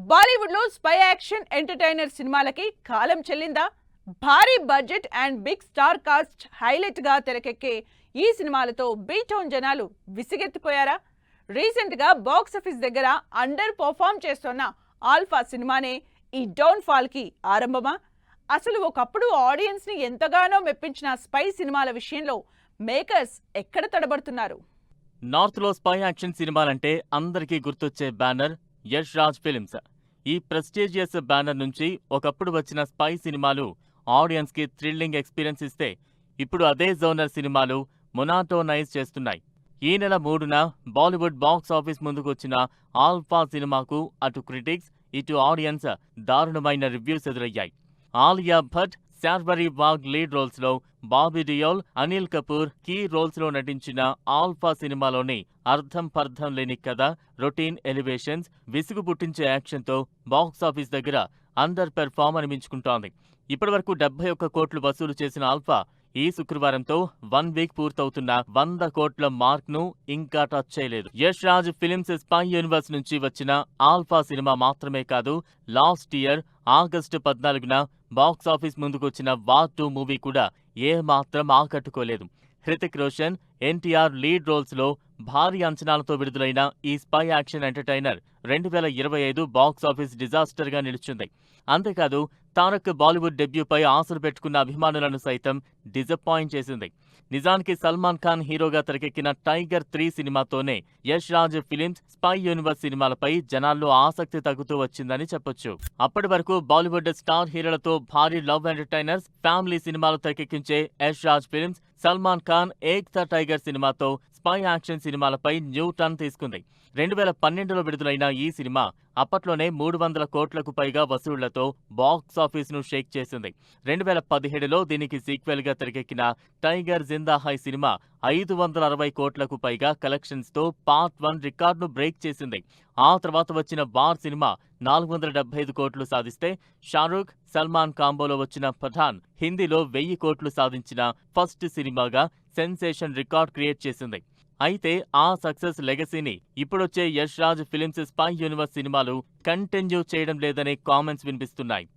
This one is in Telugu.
బాలీవుడ్ లో స్పై యాక్షన్ ఎంటర్టైనర్ సినిమాలకి కాలం చెల్లిందా? భారీ budget and big star cast highlight గా తెరకెక్కే ఈ సినిమాలతో బీటౌన్ జనాలు విసిగెత్తిపోయారా? రీసెంట్ గా బాక్స్ ఆఫీస్ దగ్గర అండర్ పర్ఫార్మ్ చేస్తున్న ఆల్ఫా సినిమానే ఈ డౌన్ ఫాల్ కి ఆరంభమా? అసలు ఒకప్పుడు ఆడియన్స్ ని ఎంతగానో మెప్పించిన స్పై సినిమాల విషయంలో మేకర్స్ ఎక్కడ తడబడుతున్నారు? నార్త్ లో స్పై యాక్షన్ సినిమాలంటే అందరికీ గుర్తొచ్చే బ్యానర్ యష్ రాజ్ ఫిల్మ్స్. ఈ ప్రెస్టీజియస్ బ్యానర్ నుంచి ఒకప్పుడు వచ్చిన స్పై సినిమాలు ఆడియన్స్ కి థ్రిల్లింగ్ ఎక్స్పీరియన్స్ ఇస్తే, ఇప్పుడు అదే జోనర్ సినిమాలు మొనాటోనైజ్ చేస్తున్నాయి. ఈ నెల 3న బాలీవుడ్ బాక్స్ ఆఫీస్ ముందుకు వచ్చిన ఆల్ఫా సినిమాకు అటు క్రిటిక్స్ ఇటు ఆడియన్స్ దారుణమైన రివ్యూస్ ఎదురయ్యాయి. ఆలియా భట్, శార్వరి వాగ్ లీడ్ రోల్స్ లో, బాబీ డియోల్, అనిల్ కపూర్ కీ రోల్స్ లో నటించిన ఆల్ఫా సినిమాలోని అర్థం పర్థం లేని కథ, రొటీన్ ఎలివేషన్స్, విసుగు పుట్టించే యాక్షన్ తో బాక్స్ ఆఫీస్ దగ్గర అండర్ పెర్ఫార్మ్ అనిపించుకుంటోంది. ఇప్పటివరకు 71 కోట్లు వసూలు చేసిన ఆల్ఫా ఈ శుక్రవారంతో 1 వీక్ పూర్తవుతున్న 100 కోట్ల మార్క్ ను ఇంకా టచ్ చేయలేదు. Yash Raj Films Spy Universe నుంచి వచ్చిన ఆల్ఫా సినిమా మాత్రమే కాదు, లాస్ట్ ఇయర్ ఆగస్టు 14న బాక్స్ ఆఫీస్ ముందుకొచ్చిన వార్ 2 మూవీ కూడా ఏ మాత్రం ఆకట్టుకోలేదు. హృతిక్ రోషన్, ఎన్టీఆర్ లీడ్ రోల్స్ లో భారీ అంచనాలతో విడుదలైన ఈ spy action entertainer 2025 box office disaster గా నిలిచింది. అంతేకాదు, తారక్ బాలీవుడ్ డెబ్యూపై ఆశలు పెట్టుకున్న అభిమానులను సైతం డిసప్పాయింట్ చేసింది. నిజానికి సల్మాన్ ఖాన్ హీరోగా తెరకెక్కిన టైగర్ 3 సినిమాతోనే Yash Raj Films Spy Universe సినిమాలపై జనాల్లో ఆసక్తి తగ్గుతూ వచ్చిందని చెప్పొచ్చు. అప్పటి వరకు బాలీవుడ్ స్టార్ హీరోలతో భారీ లవ్ ఎంటర్టైనర్స్, ఫ్యామిలీ సినిమాలు తెరకెక్కించే యష్ రాజ్ ఫిలిమ్స్ సల్మాన్ ఖాన్ ఏక్ థా టైగర్ సినిమాతో స్పై యాక్షన్ సినిమాలపై న్యూ టర్న్ తీసుకుంది. 2012లో విడుదలైన ఈ సినిమా అప్పట్లోనే 300 కోట్లకు పైగా వసూళ్లతో బాక్స్ ఆఫీస్ ను షేక్ చేసింది. 2017లో దీనికి సీక్వెల్ గా తెరకెక్కిన టైగర్ జిందా హై సినిమా 560 కోట్లకు పైగా కలెక్షన్స్ తో పార్ట్ 1 రికార్డును బ్రేక్ చేసింది. ఆ తర్వాత వచ్చిన వార్ సినిమా 475 కోట్లు సాధిస్తే, షారూఖ్, సల్మాన్ కాంబోలో వచ్చిన పఠాన్ హిందీలో 1000 కోట్లు సాధించిన ఫస్ట్ సినిమాగా సెన్సేషన్ రికార్డ్ క్రియేట్ చేసింది. అయితే ఆ సక్సెస్ లెగసీని ఇప్పుడొచ్చే Yash Raj Films Spy Universe సినిమాలు కంటిన్యూ చేయడం లేదనే కామెంట్స్ వినిపిస్తున్నాయి.